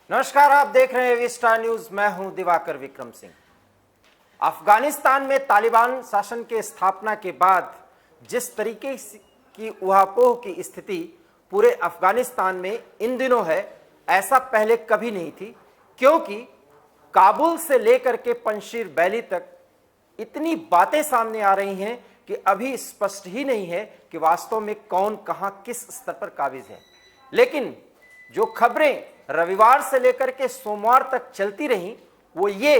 नमस्कार, आप देख रहे हैं विस्टार न्यूज। मैं हूं दिवाकर विक्रम सिंह। अफगानिस्तान में तालिबान शासन के स्थापना के बाद जिस तरीके की उहापोह की स्थिति पूरे अफगानिस्तान में इन दिनों है, ऐसा पहले कभी नहीं थी। क्योंकि काबुल से लेकर के पंजशीर वैली तक इतनी बातें सामने आ रही हैं कि अभी स्पष्ट ही नहीं है कि वास्तव में कौन कहां किस स्तर पर काबिज है। लेकिन जो खबरें रविवार से लेकर के सोमवार तक चलती रहीं वो ये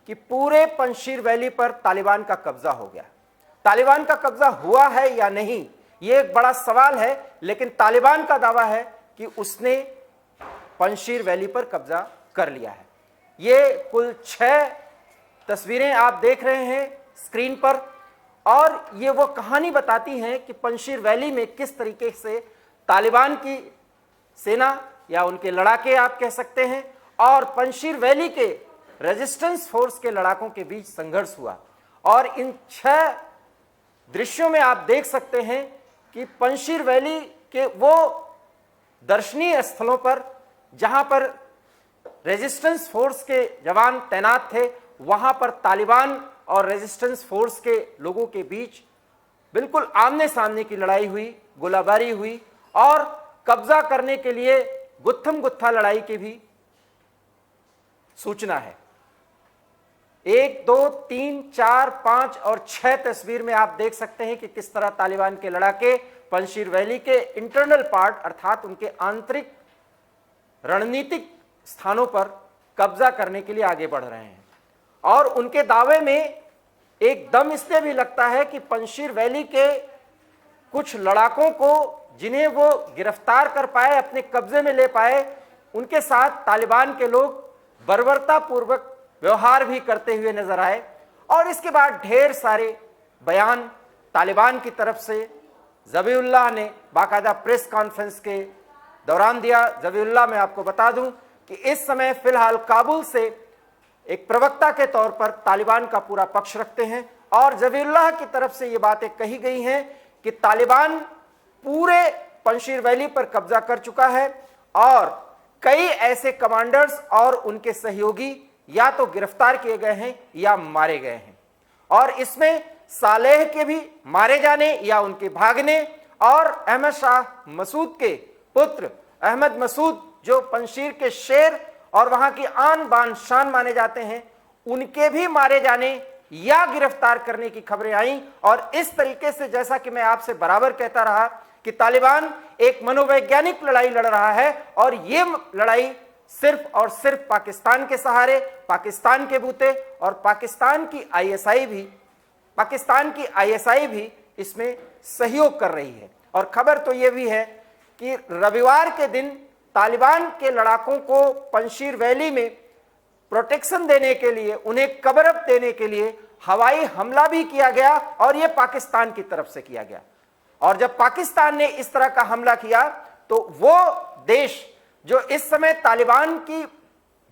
कि पूरे पंजशीर वैली पर तालिबान का कब्जा हो गया। तालिबान का कब्जा हुआ है या नहीं, ये एक बड़ा सवाल है। लेकिन तालिबान का दावा है कि उसने पंजशीर वैली पर कब्जा कर लिया है। ये कुल 6 तस्वीरें आप देख रहे हैं स्क्रीन पर, और ये वो कहानी बताती हैं कि पंजशीर वैली में किस तरीके से तालिबान की सेना या उनके लड़ाके आप कह सकते हैं और पंजशीर वैली के रेजिस्टेंस फोर्स के लड़ाकों के बीच संघर्ष हुआ। और इन 6 दृश्यों में आप देख सकते हैं कि पंजशीर वैली के वो दर्शनीय स्थलों पर जहां पर रेजिस्टेंस फोर्स के जवान तैनात थे, वहां पर तालिबान और रेजिस्टेंस फोर्स के लोगों के बीच बिल्कुल आमने सामने की लड़ाई हुई, गोलाबारी हुई और कब्जा करने के लिए गुत्थम गुत्था लड़ाई की भी सूचना है। 1, 2, 3, 4, 5 और 6 तस्वीर में आप देख सकते हैं कि किस तरह तालिबान के लड़ाके पंजशीर वैली के इंटरनल पार्ट अर्थात उनके आंतरिक रणनीतिक स्थानों पर कब्जा करने के लिए आगे बढ़ रहे हैं। और उनके दावे में एक दम इसलिए भी लगता है कि पंजशीर वैली के कुछ लड़ाकों को जिन्हें वो गिरफ्तार कर पाए, अपने कब्जे में ले पाए, उनके साथ तालिबान के लोग बर्बरतापूर्वक व्यवहार भी करते हुए नजर आए। और इसके बाद ढेर सारे बयान तालिबान की तरफ से ज़बीउल्लाह ने बाकायदा प्रेस कॉन्फ्रेंस के दौरान दिया। ज़बीउल्लाह, मैं आपको बता दूं कि इस समय फिलहाल काबुल से एक प्रवक्ता के तौर पर तालिबान का पूरा पक्ष रखते हैं और ज़बीउल्लाह की तरफ से ये बातें कही गई हैं कि तालिबान पूरे पंजशीर वैली पर कब्जा कर चुका है और कई ऐसे कमांडर्स और उनके सहयोगी या तो गिरफ्तार किए गए हैं या मारे गए हैं। और इसमें सालेह के भी मारे जाने या उनके भागने और अहमद शाह मसूद के पुत्र अहमद मसूद, जो पंजशीर के शेर और वहां की आन बान शान माने जाते हैं, उनके भी मारे जाने या गिरफ्तार करने की खबरें आई। और इस तरीके से, जैसा कि मैं आपसे बराबर कहता रहा कि तालिबान एक मनोवैज्ञानिक लड़ाई लड़ रहा है और ये लड़ाई सिर्फ और सिर्फ पाकिस्तान के सहारे, पाकिस्तान के बूते और पाकिस्तान की आईएसआई भी इसमें सहयोग कर रही है। और खबर तो ये भी है कि रविवार के दिन तालिबान के लड़ाकों को पंजशीर वैली में प्रोटेक्शन देने के लिए, उन्हें कवरअप देने के लिए हवाई हमला भी किया गया और यह पाकिस्तान की तरफ से किया गया। और जब पाकिस्तान ने इस तरह का हमला किया तो वो देश जो इस समय तालिबान की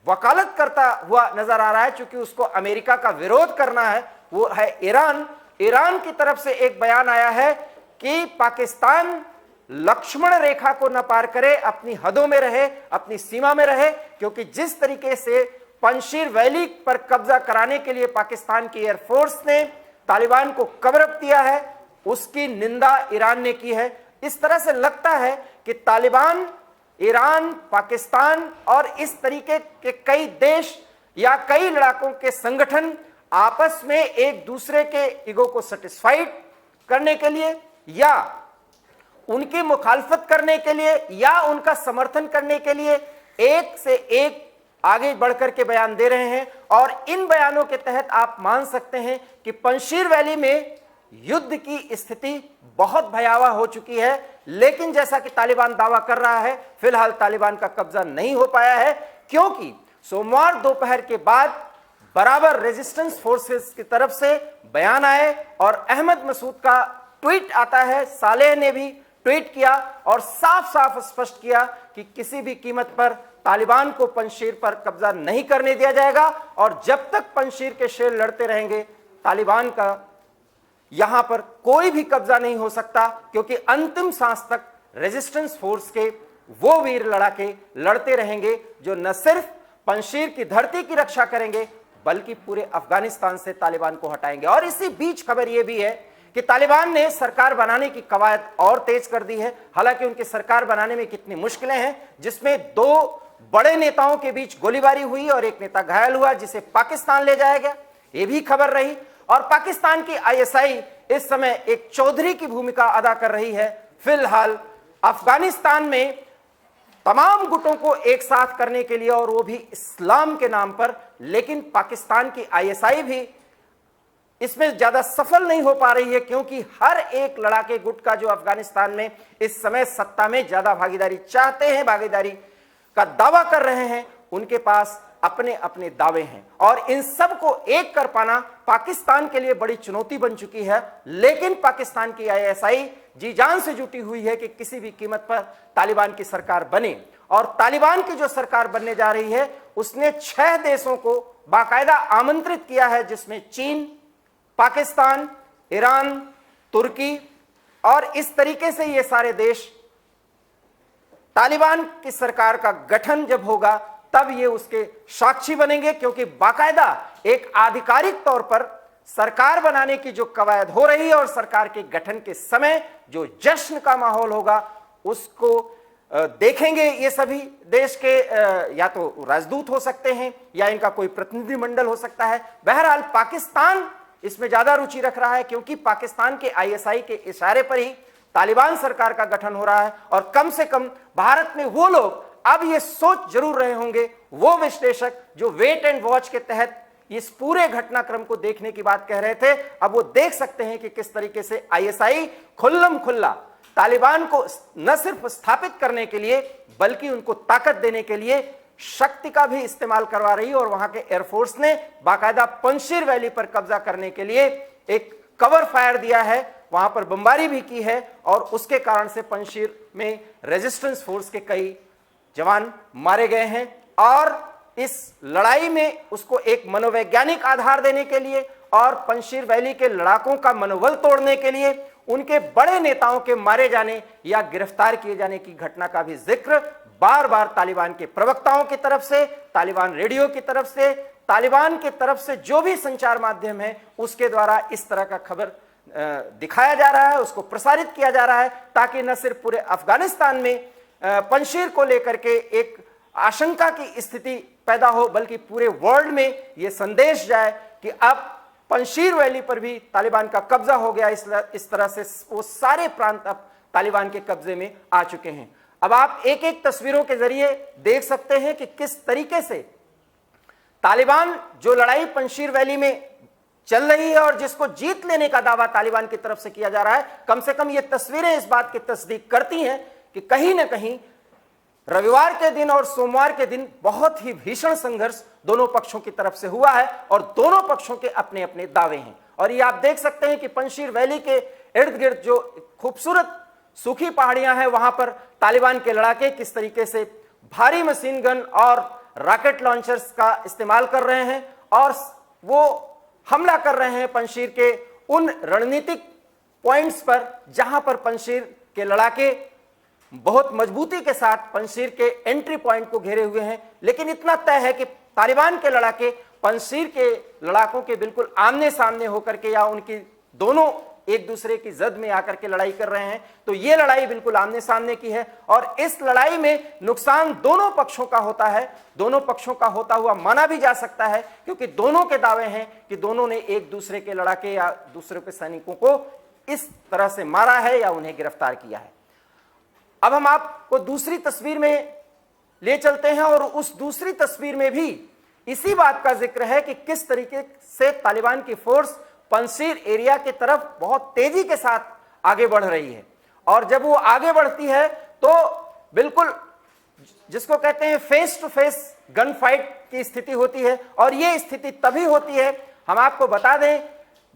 वकालत करता हुआ नजर आ रहा है, चूंकि उसको अमेरिका का विरोध करना है, वो है ईरान। ईरान की तरफ से एक बयान आया है कि पाकिस्तान लक्ष्मण रेखा को न पार करे, अपनी हदों में रहे, अपनी सीमा में रहे। क्योंकि जिस तरीके से पंजशीर वैली पर कब्जा कराने के लिए पाकिस्तान की एयरफोर्स ने तालिबान को कवरअप दिया है, उसकी निंदा ईरान ने की है। इस तरह से लगता है कि तालिबान, ईरान, पाकिस्तान और इस तरीके के कई देश या कई लड़ाकों के संगठन आपस में एक दूसरे के ईगो को सेटिस्फाइड करने के लिए या उनकी मुखालफत करने के लिए या उनका समर्थन करने के लिए एक से एक आगे बढ़कर के बयान दे रहे हैं। और इन बयानों के तहत आप मान सकते हैं कि पंजशीर वैली में युद्ध की स्थिति बहुत भयावह हो चुकी है। लेकिन जैसा कि तालिबान दावा कर रहा है, फिलहाल तालिबान का कब्जा नहीं हो पाया है, क्योंकि सोमवार दोपहर के बाद बराबर रेजिस्टेंस फोर्सेस की तरफ से बयान आए और अहमद मसूद का ट्वीट आता है। सालेह ने भी ट्वीट किया और साफ साफ स्पष्ट किया कि किसी भी कीमत पर तालिबान को पंजशीर पर कब्जा नहीं करने दिया जाएगा और जब तक पंजशीर के शेर लड़ते रहेंगे, तालिबान का यहां पर कोई भी कब्जा नहीं हो सकता, क्योंकि अंतिम सांस तक रेजिस्टेंस फोर्स के वो वीर लड़ाके लड़ते रहेंगे जो न सिर्फ पंजशीर की धरती की रक्षा करेंगे बल्कि पूरे अफगानिस्तान से तालिबान को हटाएंगे। और इसी बीच खबर यह भी है कि तालिबान ने सरकार बनाने की कवायद और तेज कर दी है। हालांकि उनकी सरकार बनाने में कितनी मुश्किलें हैं, जिसमें 2 बड़े नेताओं के बीच गोलीबारी हुई और एक नेता घायल हुआ जिसे पाकिस्तान ले जाया गया, यह भी खबर रही। और पाकिस्तान की आईएसआई इस समय एक चौधरी की भूमिका अदा कर रही है। फिलहाल अफगानिस्तान में तमाम गुटों को एक साथ करने के लिए, और वो भी इस्लाम के नाम पर। लेकिन पाकिस्तान की आईएसआई भी इसमें ज्यादा सफल नहीं हो पा रही है, क्योंकि हर एक लड़ाके गुट का जो अफगानिस्तान में इस समय सत्ता में ज्यादा भागीदारी चाहते हैं, भागीदारी का दावा कर रहे हैं, उनके पास अपने अपने दावे हैं। और इन सब को एक कर पाना पाकिस्तान के लिए बड़ी चुनौती बन चुकी है। लेकिन पाकिस्तान की आईएसआई जी जान से जुटी हुई है कि किसी भी कीमत पर तालिबान की सरकार बने। और तालिबान की जो सरकार बनने जा रही है उसने 6 देशों को बाकायदा आमंत्रित किया है, जिसमें चीन, पाकिस्तान, ईरान, तुर्की, और इस तरीके से ये सारे देश तालिबान की सरकार का गठन जब होगा तब ये उसके साक्षी बनेंगे, क्योंकि बाकायदा एक आधिकारिक तौर पर सरकार बनाने की जो कवायद हो रही है और सरकार के गठन के समय जो जश्न का माहौल होगा उसको देखेंगे ये सभी देश के या तो राजदूत हो सकते हैं या इनका कोई प्रतिनिधिमंडल हो सकता है। बहरहाल पाकिस्तान इसमें ज्यादा रुचि रख रहा है, क्योंकि पाकिस्तान के आईएसआई के इशारे पर ही तालिबान सरकार का गठन हो रहा है। और कम से कम भारत में वो लोग अब ये सोच जरूर रहे होंगे, वो विश्लेषक जो वेट एंड वॉच के तहत इस पूरे घटनाक्रम को देखने की बात कह रहे थे, अब वो देख सकते हैं कि किस तरीके से आईएसआई खुल्लम खुल्ला तालिबान को न सिर्फ स्थापित करने के लिए बल्कि उनको ताकत देने के लिए शक्ति का भी इस्तेमाल करवा रही है। और वहां के एयरफोर्स ने बाकायदा पंजशीर वैली पर कब्जा करने के लिए एक कवर फायर दिया है, वहां पर बमबारी भी की है, और उसके कारण से पंजशीर में रेजिस्टेंस फोर्स के कई जवान मारे गए हैं। और इस लड़ाई में उसको एक मनोवैज्ञानिक आधार देने के लिए और पंजशीर वैली के लड़ाकों का मनोबल तोड़ने के लिए उनके बड़े नेताओं के मारे जाने या गिरफ्तार किए जाने की घटना का भी जिक्र बार बार तालिबान के प्रवक्ताओं की तरफ से, तालिबान रेडियो की तरफ से, तालिबान की तरफ से जो भी संचार माध्यम है उसके द्वारा इस तरह का खबर दिखाया जा रहा है, उसको प्रसारित किया जा रहा है, ताकि न सिर्फ पूरे अफगानिस्तान में पंजशीर को लेकर के एक आशंका की स्थिति पैदा हो, बल्कि पूरे वर्ल्ड में यह संदेश जाए कि अब पंजशीर वैली पर भी तालिबान का कब्जा हो गया। इस तरह से वो सारे प्रांत अब तालिबान के कब्जे में आ चुके हैं। अब आप एक एक तस्वीरों के जरिए देख सकते हैं कि किस तरीके से तालिबान जो लड़ाई पंजशीर वैली में चल रही है और जिसको जीत लेने का दावा तालिबान की तरफ से किया जा रहा है, कम से कम ये तस्वीरें इस बात की तस्दीक करती हैं कि कहीं ना कहीं रविवार के दिन और सोमवार के दिन बहुत ही भीषण संघर्ष दोनों पक्षों की तरफ से हुआ है और दोनों पक्षों के अपने अपने दावे हैं। और ये आप देख सकते हैं कि पंजशीर वैली के इर्द गिर्द जो खूबसूरत सूखी पहाड़ियां हैं वहां पर तालिबान के लड़ाके किस तरीके से भारी मशीन गन और रॉकेट लॉन्चर्स का इस्तेमाल कर रहे हैं और वो हमला कर रहे हैं पंजशीर के उन रणनीतिक पॉइंट्स पर जहां पर पंजशीर के लड़ाके बहुत मजबूती के साथ पंजशीर के एंट्री पॉइंट को घेरे हुए हैं। लेकिन इतना तय है कि तालिबान के लड़ाके पंजशीर के लड़ाकों के बिल्कुल आमने सामने होकर के या उनकी दोनों एक दूसरे की जद में आकर के लड़ाई कर रहे हैं। तो ये लड़ाई बिल्कुल आमने सामने की है और इस लड़ाई में नुकसान दोनों पक्षों का होता है, दोनों पक्षों का होता हुआ माना भी जा सकता है, क्योंकि दोनों के दावे हैं कि दोनों ने एक दूसरे के लड़ाके या दूसरे के सैनिकों को इस तरह से मारा है या उन्हें गिरफ्तार किया है। अब हम आपको दूसरी तस्वीर में ले चलते हैं और उस दूसरी तस्वीर में भी इसी बात का जिक्र है कि किस तरीके से तालिबान की फोर्स पंजशीर एरिया की तरफ बहुत तेजी के साथ आगे बढ़ रही है। और जब वो आगे बढ़ती है तो बिल्कुल जिसको कहते हैं face to face gun fight की स्थिति होती है। और ये स्थिति तभी होती है, हम आपको बता दें,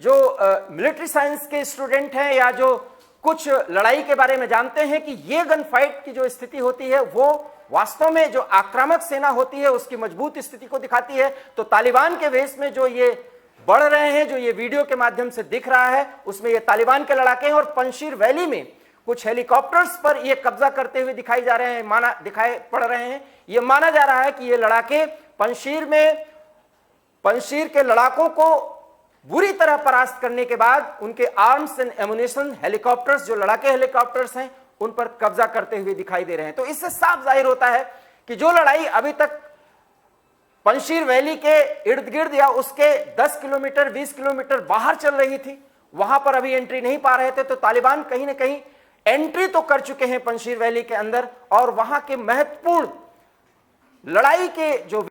जो मिलिट्री साइंस के स्टूडेंट हैं या जो कुछ लड़ाई के बारे में जानते हैं कि ये गन फाइट की जो स्थिति होती है वो वास्तव में जो आक्रामक सेना होती है उसकी मजबूत स्थिति को दिखाती है। तो तालिबान के वेश में जो ये बढ़ रहे हैं, जो ये वीडियो के माध्यम से दिख रहा है, उसमें ये तालिबान के लड़ाके हैं और पंजशीर वैली में कुछ हेलीकॉप्टर्स पर ये कब्जा करते हुए दिखाई पड़ रहे हैं। ये माना जा रहा है कि ये लड़ाके पंजशीर के लड़ाकों को बुरी तरह परास्त करने के बाद उनके आर्म्स एंड एमुनिशन हेलीकॉप्टर्स, जो लड़ाके हेलीकॉप्टर्स हैं, उन पर कब्जा करते हुए दिखाई दे रहे हैं। तो इससे साफ जाहिर होता है कि जो लड़ाई अभी तक पंजशीर वैली के इर्द गिर्द या उसके 10 किलोमीटर 20 किलोमीटर बाहर चल रही थी, वहां पर अभी एंट्री नहीं पा रहे थे, तो तालिबान कहीं ना कहीं एंट्री तो कर चुके हैं पंजशीर वैली के अंदर, और वहां के महत्वपूर्ण लड़ाई के जो